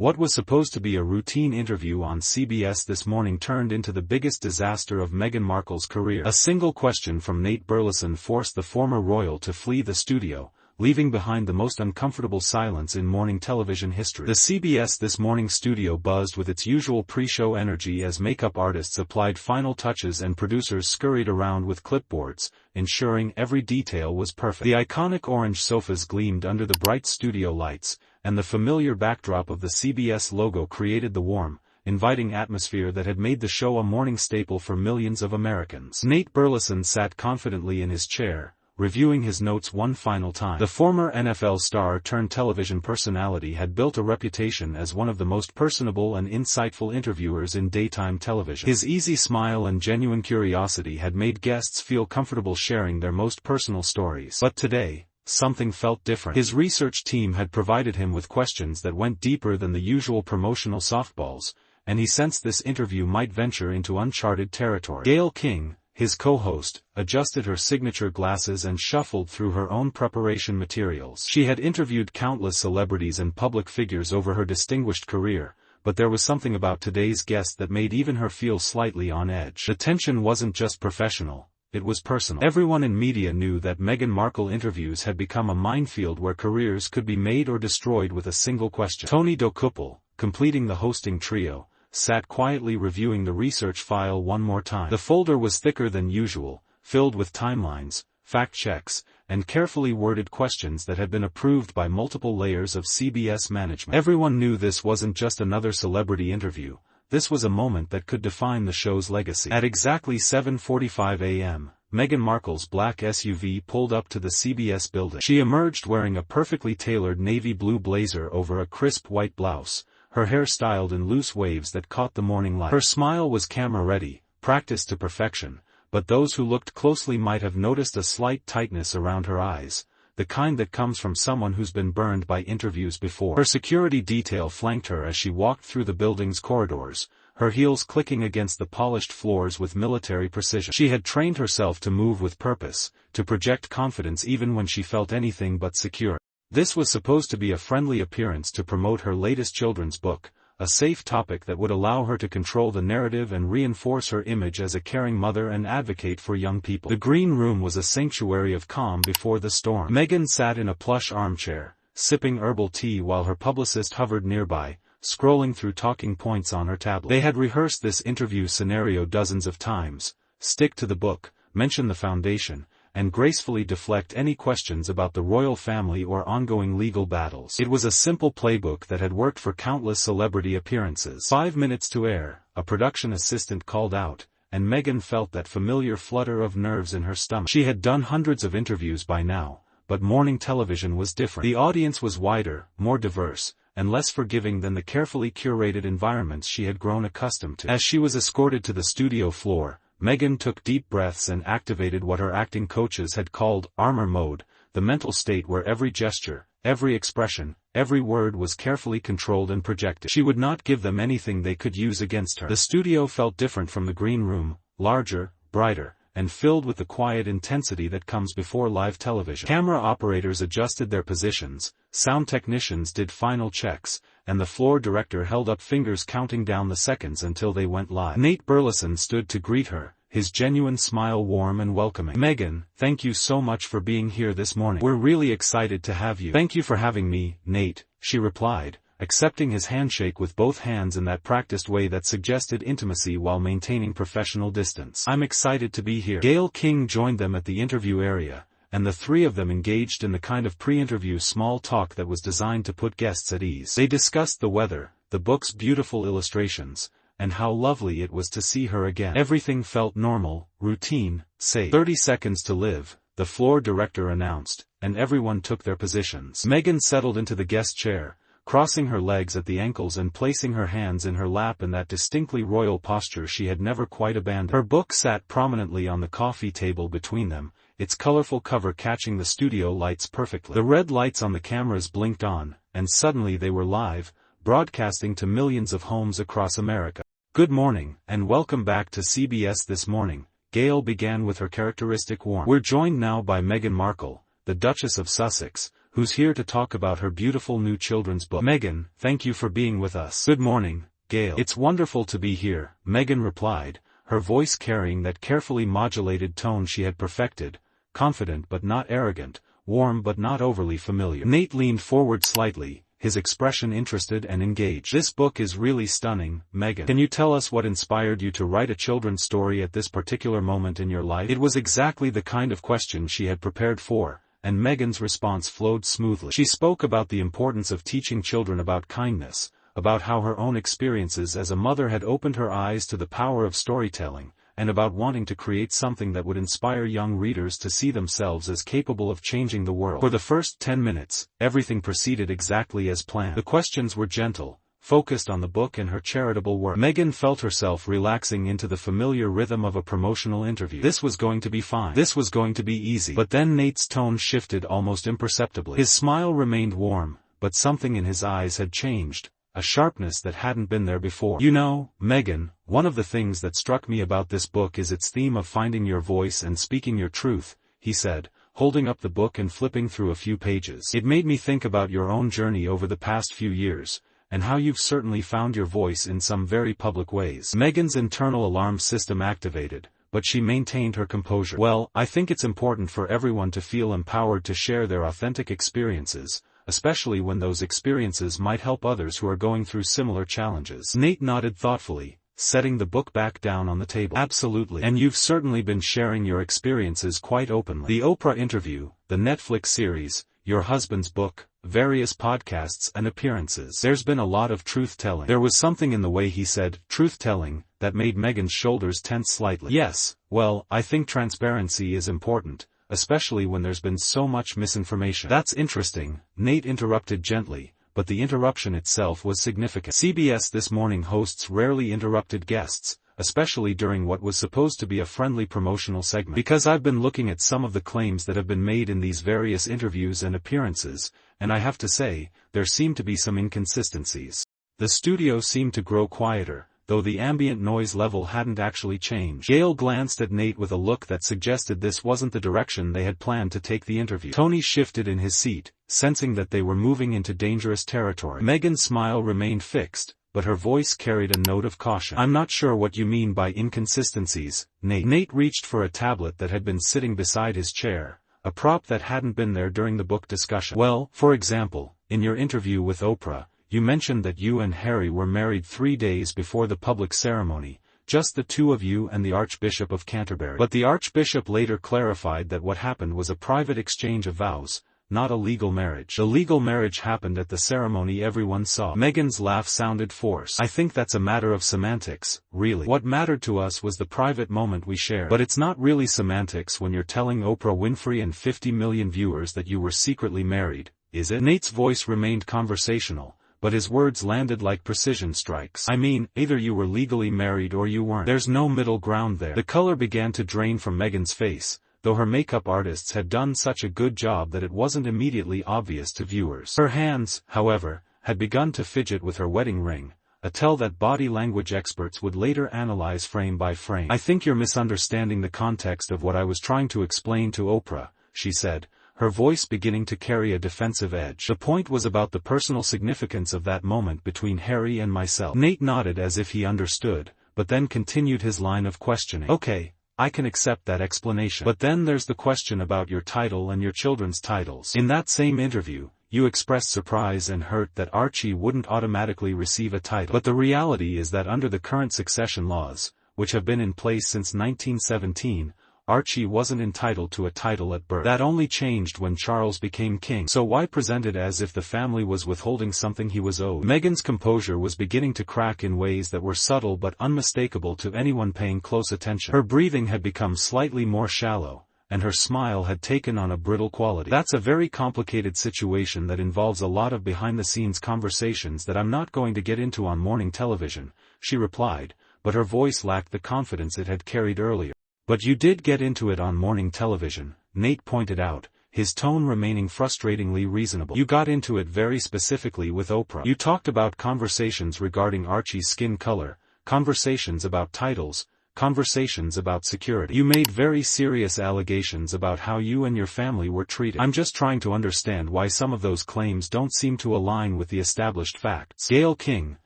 What was supposed to be a routine interview on CBS This Morning turned into the biggest disaster of Meghan Markle's career. A single question from Nate Burleson forced the former royal to flee the studio, leaving behind the most uncomfortable silence in morning television history. The CBS This Morning studio buzzed with its usual pre-show energy as makeup artists applied final touches and producers scurried around with clipboards, ensuring every detail was perfect. The iconic orange sofas gleamed under the bright studio lights, and the familiar backdrop of the CBS logo created the warm, inviting atmosphere that had made the show a morning staple for millions of Americans. Nate Burleson sat confidently in his chair, reviewing his notes one final time. The former NFL star turned television personality had built a reputation as one of the most personable and insightful interviewers in daytime television. His easy smile and genuine curiosity had made guests feel comfortable sharing their most personal stories. But today, something felt different. His research team had provided him with questions that went deeper than the usual promotional softballs, and he sensed this interview might venture into uncharted territory. Gayle King, his co-host, adjusted her signature glasses and shuffled through her own preparation materials. She had interviewed countless celebrities and public figures over her distinguished career, but there was something about today's guest that made even her feel slightly on edge. The tension wasn't just professional. It was personal. Everyone in media knew that Meghan Markle interviews had become a minefield where careers could be made or destroyed with a single question. Tony Dokoupil, completing the hosting trio, sat quietly reviewing the research file one more time. The folder was thicker than usual, filled with timelines, fact checks, and carefully worded questions that had been approved by multiple layers of CBS management. Everyone knew this wasn't just another celebrity interview. This was a moment that could define the show's legacy. At exactly 7:45 a.m., Meghan Markle's black SUV pulled up to the CBS building. She emerged wearing a perfectly tailored navy blue blazer over a crisp white blouse, her hair styled in loose waves that caught the morning light. Her smile was camera-ready, practiced to perfection, but those who looked closely might have noticed a slight tightness around her eyes, the kind that comes from someone who's been burned by interviews before. Her security detail flanked her as she walked through the building's corridors, her heels clicking against the polished floors with military precision. She had trained herself to move with purpose, to project confidence even when she felt anything but secure. This was supposed to be a friendly appearance to promote her latest children's book, a safe topic that would allow her to control the narrative and reinforce her image as a caring mother and advocate for young people. The green room was a sanctuary of calm before the storm. Meghan sat in a plush armchair, sipping herbal tea while her publicist hovered nearby, scrolling through talking points on her tablet. They had rehearsed this interview scenario dozens of times: stick to the book, mention the foundation, and gracefully deflect any questions about the royal family or ongoing legal battles. It was a simple playbook that had worked for countless celebrity appearances. 5 minutes to air, a production assistant called out, and Meghan felt that familiar flutter of nerves in her stomach. She had done hundreds of interviews by now, but morning television was different. The audience was wider, more diverse, and less forgiving than the carefully curated environments she had grown accustomed to. As she was escorted to the studio floor, Meghan took deep breaths and activated what her acting coaches had called armor mode, the mental state where every gesture, every expression, every word was carefully controlled and projected. She would not give them anything they could use against her. The studio felt different from the green room, larger, brighter, and filled with the quiet intensity that comes before live television. Camera operators adjusted their positions, sound technicians did final checks, and the floor director held up fingers counting down the seconds until they went live. Nate Burleson stood to greet her, his genuine smile warm and welcoming. "Meghan, thank you so much for being here this morning. We're really excited to have you." "Thank you for having me, Nate," she replied, accepting his handshake with both hands in that practiced way that suggested intimacy while maintaining professional distance. "I'm excited to be here." Gayle King joined them at the interview area, and the three of them engaged in the kind of pre-interview small talk that was designed to put guests at ease. They discussed the weather, the book's beautiful illustrations, and how lovely it was to see her again. Everything felt normal, routine, safe. 30 seconds to live, the floor director announced, and everyone took their positions. Meghan settled into the guest chair, crossing her legs at the ankles and placing her hands in her lap in that distinctly royal posture she had never quite abandoned. Her book sat prominently on the coffee table between them, its colorful cover catching the studio lights perfectly. The red lights on the cameras blinked on, and suddenly they were live, broadcasting to millions of homes across America. "Good morning, and welcome back to CBS This Morning," Gayle began with her characteristic warmth. "We're joined now by Meghan Markle, the Duchess of Sussex, who's here to talk about her beautiful new children's book. Meghan, thank you for being with us. Good morning, Gail. It's wonderful to be here, Meghan replied, her voice carrying that carefully modulated tone she had perfected, confident but not arrogant, warm but not overly familiar. Nate leaned forward slightly, his expression interested and engaged. This book is really stunning, Meghan. Can you tell us what inspired you to write a children's story at this particular moment in your life? It was exactly the kind of question she had prepared for, and Meghan's response flowed smoothly. She spoke about the importance of teaching children about kindness, about how her own experiences as a mother had opened her eyes to the power of storytelling, and about wanting to create something that would inspire young readers to see themselves as capable of changing the world. For the first 10 minutes, everything proceeded exactly as planned. The questions were gentle, focused on the book and her charitable work. Meghan felt herself relaxing into the familiar rhythm of a promotional interview. This was going to be fine. This was going to be easy. But then Nate's tone shifted almost imperceptibly. His smile remained warm, but something in his eyes had changed, a sharpness that hadn't been there before. You know, Meghan, one of the things that struck me about this book is its theme of finding your voice and speaking your truth, he said, holding up the book and flipping through a few pages. It made me think about your own journey over the past few years, and how you've certainly found your voice in some very public ways. Meghan's internal alarm system activated, but she maintained her composure. Well, I think it's important for everyone to feel empowered to share their authentic experiences, especially when those experiences might help others who are going through similar challenges. Nate nodded thoughtfully, setting the book back down on the table. Absolutely. And you've certainly been sharing your experiences quite openly. The Oprah interview, the Netflix series, your husband's book, various podcasts and appearances. There's been a lot of truth-telling. There was something in the way he said, truth-telling, that made Meghan's shoulders tense slightly. Yes, well, I think transparency is important, especially when there's been so much misinformation. That's interesting, Nate interrupted gently, but the interruption itself was significant. CBS This Morning hosts rarely interrupted guests, especially during what was supposed to be a friendly promotional segment. Because I've been looking at some of the claims that have been made in these various interviews and appearances, and I have to say, there seem to be some inconsistencies. The studio seemed to grow quieter, though the ambient noise level hadn't actually changed. Gail glanced at Nate with a look that suggested this wasn't the direction they had planned to take the interview. Tony shifted in his seat, sensing that they were moving into dangerous territory. Meghan's smile remained fixed, but her voice carried a note of caution. I'm not sure what you mean by inconsistencies, Nate. Nate reached for a tablet that had been sitting beside his chair, a prop that hadn't been there during the book discussion. Well, for example, in your interview with Oprah, you mentioned that you and Harry were married 3 days before the public ceremony, just the two of you and the Archbishop of Canterbury. But the Archbishop later clarified that what happened was a private exchange of vows, not a legal marriage. The legal marriage happened at the ceremony everyone saw. Meghan's laugh sounded forced. I think that's a matter of semantics, really. What mattered to us was the private moment we shared. But it's not really semantics when you're telling Oprah Winfrey and 50 million viewers that you were secretly married, is it? Nate's voice remained conversational, but his words landed like precision strikes. I mean, either you were legally married or you weren't. There's no middle ground there. The color began to drain from Meghan's face, though her makeup artists had done such a good job that it wasn't immediately obvious to viewers. Her hands, however, had begun to fidget with her wedding ring, a tell that body language experts would later analyze frame by frame. I think you're misunderstanding the context of what I was trying to explain to Oprah, she said, her voice beginning to carry a defensive edge. The point was about the personal significance of that moment between Harry and myself. Nate nodded as if he understood, but then continued his line of questioning. Okay, I can accept that explanation. But then there's the question about your title and your children's titles. In that same interview, you expressed surprise and hurt that Archie wouldn't automatically receive a title. But the reality is that under the current succession laws, which have been in place since 1917, Archie wasn't entitled to a title at birth. That only changed when Charles became king. So why present it as if the family was withholding something he was owed? Meghan's composure was beginning to crack in ways that were subtle but unmistakable to anyone paying close attention. Her breathing had become slightly more shallow, and her smile had taken on a brittle quality. That's a very complicated situation that involves a lot of behind-the-scenes conversations that I'm not going to get into on morning television, she replied, but her voice lacked the confidence it had carried earlier. But you did get into it on morning television, Nate pointed out, his tone remaining frustratingly reasonable. You got into it very specifically with Oprah. You talked about conversations regarding Archie's skin color, conversations about titles, conversations about security. You made very serious allegations about how you and your family were treated. I'm just trying to understand why some of those claims don't seem to align with the established facts. Gayle King,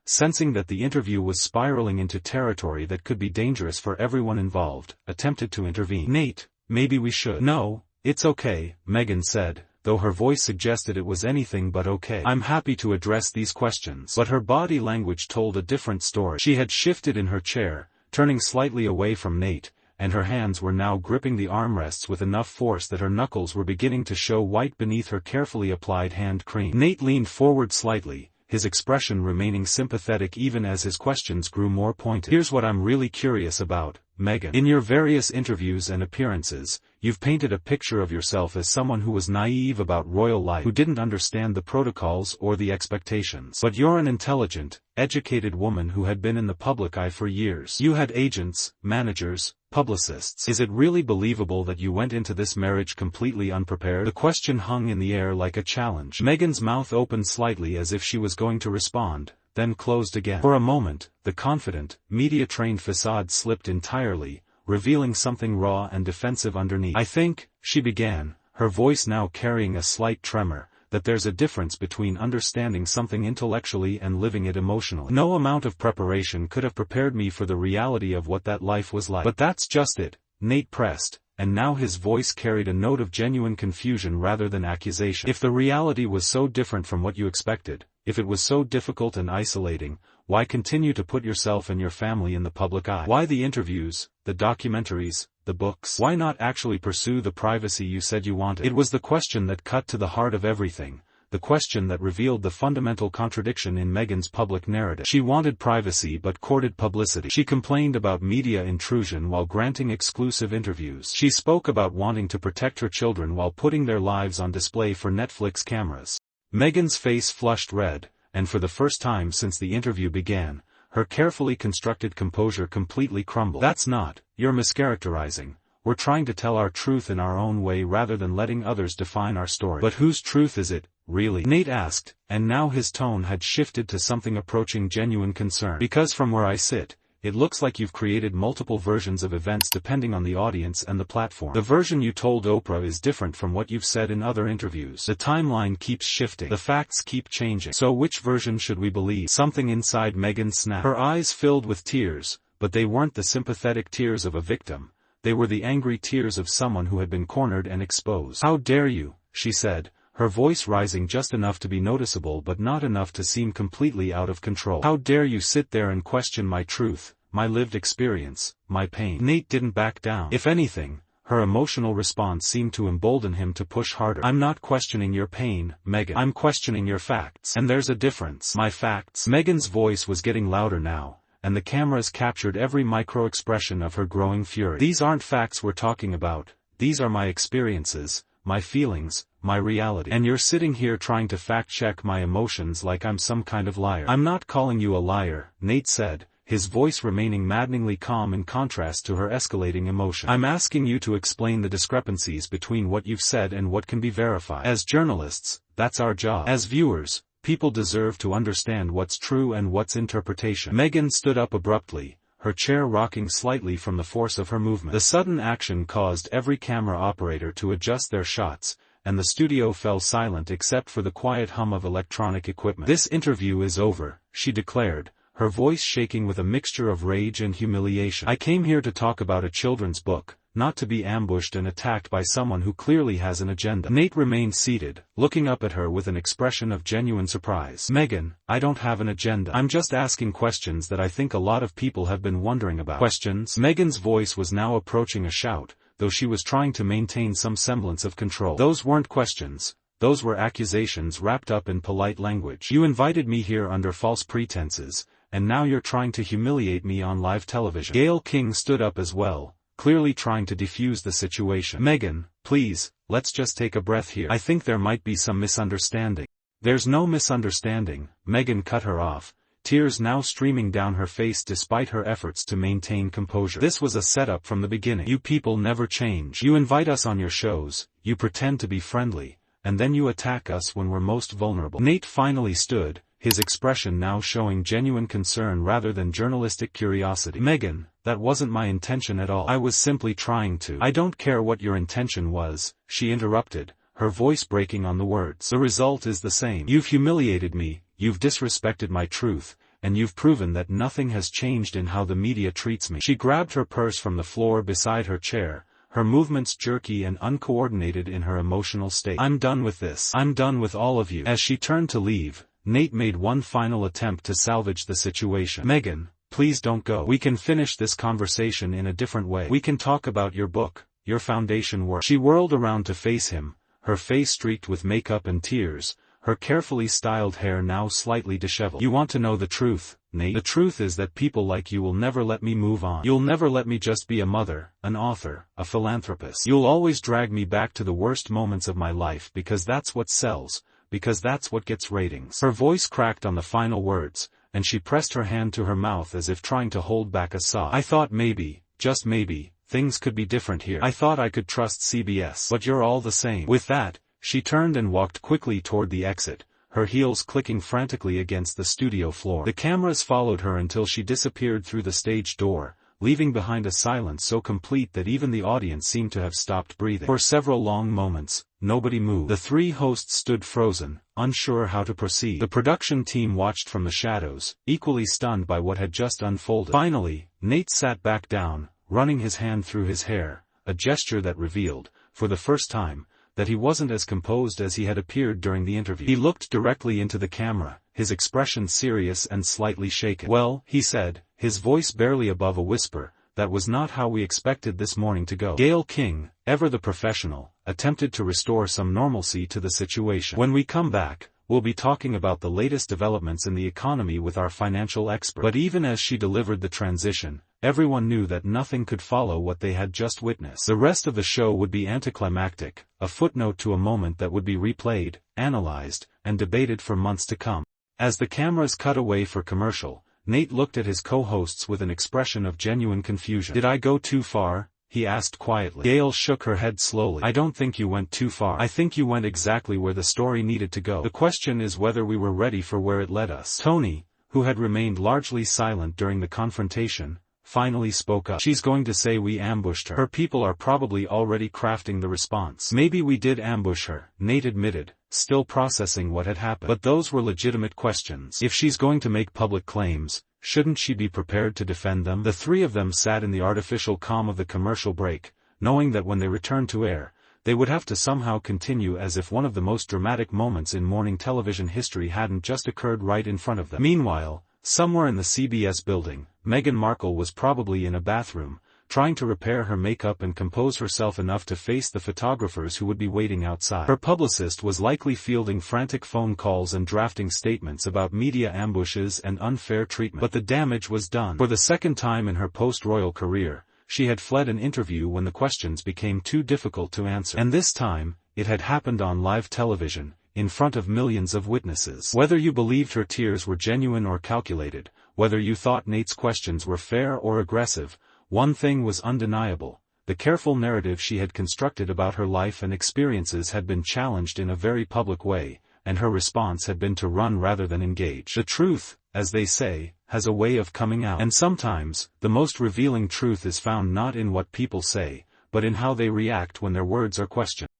sensing that the interview was spiraling into territory that could be dangerous for everyone involved, attempted to intervene. Nate, maybe we should. No, it's okay, Meghan said, though her voice suggested it was anything but okay. I'm happy to address these questions. But her body language told a different story. She had shifted in her chair, turning slightly away from Nate, and her hands were now gripping the armrests with enough force that her knuckles were beginning to show white beneath her carefully applied hand cream. Nate leaned forward slightly, his expression remaining sympathetic even as his questions grew more pointed. Here's what I'm really curious about, Meghan. In your various interviews and appearances, you've painted a picture of yourself as someone who was naive about royal life, who didn't understand the protocols or the expectations. But you're an intelligent, educated woman who had been in the public eye for years. You had agents, managers, publicists. Is it really believable that you went into this marriage completely unprepared? The question hung in the air like a challenge. Meghan's mouth opened slightly as if she was going to respond, then closed again. For a moment, the confident, media-trained facade slipped entirely, revealing something raw and defensive underneath. I think, she began, her voice now carrying a slight tremor, that there's a difference between understanding something intellectually and living it emotionally. No amount of preparation could have prepared me for the reality of what that life was like. But that's just it, Nate pressed, and now his voice carried a note of genuine confusion rather than accusation. If the reality was so different from what you expected, if it was so difficult and isolating, why continue to put yourself and your family in the public eye? Why the interviews, the documentaries, the books? Why not actually pursue the privacy you said you wanted? It was the question that cut to the heart of everything, the question that revealed the fundamental contradiction in Meghan's public narrative. She wanted privacy but courted publicity. She complained about media intrusion while granting exclusive interviews. She spoke about wanting to protect her children while putting their lives on display for Netflix cameras. Meghan's face flushed red, and for the first time since the interview began, her carefully constructed composure completely crumbled. That's not, you're mischaracterizing. We're trying to tell our truth in our own way rather than letting others define our story. But whose truth is it, really? Nate asked, and now his tone had shifted to something approaching genuine concern. Because from where I sit, it looks like you've created multiple versions of events depending on the audience and the platform. The version you told Oprah is different from what you've said in other interviews. The timeline keeps shifting. The facts keep changing. So which version should we believe? Something inside Meghan snapped. Her eyes filled with tears, but they weren't the sympathetic tears of a victim. They were the angry tears of someone who had been cornered and exposed. How dare you, she said, her voice rising just enough to be noticeable but not enough to seem completely out of control. How dare you sit there and question my truth, my lived experience, my pain? Nate didn't back down. If anything, her emotional response seemed to embolden him to push harder. I'm not questioning your pain, Meghan. I'm questioning your facts. And there's a difference. My facts? Meghan's voice was getting louder now, and the cameras captured every micro-expression of her growing fury. These aren't facts we're talking about. These are my experiences, my feelings, my reality. And you're sitting here trying to fact-check my emotions like I'm some kind of liar. I'm not calling you a liar, Nate said, his voice remaining maddeningly calm in contrast to her escalating emotion. I'm asking you to explain the discrepancies between what you've said and what can be verified. As journalists, that's our job. As viewers, people deserve to understand what's true and what's interpretation. Meghan stood up abruptly, her chair rocking slightly from the force of her movement. The sudden action caused every camera operator to adjust their shots, and the studio fell silent except for the quiet hum of electronic equipment. This interview is over, she declared, her voice shaking with a mixture of rage and humiliation. I came here to talk about a children's book, not to be ambushed and attacked by someone who clearly has an agenda. Nate remained seated, looking up at her with an expression of genuine surprise. Meghan, I don't have an agenda. I'm just asking questions that I think a lot of people have been wondering about. Questions? Meghan's voice was now approaching a shout, though she was trying to maintain some semblance of control. Those weren't questions. Those were accusations wrapped up in polite language. You invited me here under false pretenses, and now you're trying to humiliate me on live television. Gayle King stood up as well, clearly trying to defuse the situation. Meghan, please, let's just take a breath here. I think there might be some misunderstanding. There's no misunderstanding, Meghan cut her off, tears now streaming down her face despite her efforts to maintain composure. This was a setup from the beginning. You people never change. You invite us on your shows, you pretend to be friendly, and then you attack us when we're most vulnerable. Nate finally stood, his expression now showing genuine concern rather than journalistic curiosity. Meghan, that wasn't my intention at all. I was simply trying to." "I don't care what your intention was," she interrupted, her voice breaking on the words. "The result is the same. You've humiliated me, you've disrespected my truth, and you've proven that nothing has changed in how the media treats me." She grabbed her purse from the floor beside her chair, her movements jerky and uncoordinated in her emotional state. "I'm done with this. I'm done with all of you." As she turned to leave, Nate made one final attempt to salvage the situation. "Meghan, please don't go. We can finish this conversation in a different way. We can talk about your book, your foundation work." She whirled around to face him, her face streaked with makeup and tears, her carefully styled hair now slightly disheveled. "You want to know the truth, Nate? The truth is that people like you will never let me move on. You'll never let me just be a mother, an author, a philanthropist. You'll always drag me back to the worst moments of my life because that's what sells, because that's what gets ratings." Her voice cracked on the final words, and she pressed her hand to her mouth as if trying to hold back a sob. "I thought maybe, just maybe, things could be different here. I thought I could trust CBS. But you're all the same." With that, she turned and walked quickly toward the exit, her heels clicking frantically against the studio floor. The cameras followed her until she disappeared through the stage door, leaving behind a silence so complete that even the audience seemed to have stopped breathing. For several long moments, nobody moved. The three hosts stood frozen, unsure how to proceed. The production team watched from the shadows, equally stunned by what had just unfolded. Finally, Nate sat back down, running his hand through his hair, a gesture that revealed, for the first time, that he wasn't as composed as he had appeared during the interview. He looked directly into the camera, his expression serious and slightly shaken. "Well," he said, his voice barely above a whisper, "that was not how we expected this morning to go." Gayle King, ever the professional, attempted to restore some normalcy to the situation. "When we come back, we'll be talking about the latest developments in the economy with our financial expert." But even as she delivered the transition, everyone knew that nothing could follow what they had just witnessed. The rest of the show would be anticlimactic, a footnote to a moment that would be replayed, analyzed, and debated for months to come. As the cameras cut away for commercial, Nate looked at his co-hosts with an expression of genuine confusion. "Did I go too far?" he asked quietly. Gayle shook her head slowly. "I don't think you went too far. I think you went exactly where the story needed to go. The question is whether we were ready for where it led us." Tony, who had remained largely silent during the confrontation, finally spoke up. "She's going to say we ambushed her. Her people are probably already crafting the response." "Maybe we did ambush her," Nate admitted, still processing what had happened. "But those were legitimate questions. If she's going to make public claims, shouldn't she be prepared to defend them?" The three of them sat in the artificial calm of the commercial break, knowing that when they returned to air, they would have to somehow continue as if one of the most dramatic moments in morning television history hadn't just occurred right in front of them. Meanwhile, somewhere in the CBS building, Meghan Markle was probably in a bathroom, trying to repair her makeup and compose herself enough to face the photographers who would be waiting outside. Her publicist was likely fielding frantic phone calls and drafting statements about media ambushes and unfair treatment. But the damage was done. For the second time in her post-royal career, she had fled an interview when the questions became too difficult to answer. And this time, it had happened on live television, in front of millions of witnesses. Whether you believed her tears were genuine or calculated, whether you thought Nate's questions were fair or aggressive, one thing was undeniable: the careful narrative she had constructed about her life and experiences had been challenged in a very public way, and her response had been to run rather than engage. The truth, as they say, has a way of coming out. And sometimes, the most revealing truth is found not in what people say, but in how they react when their words are questioned.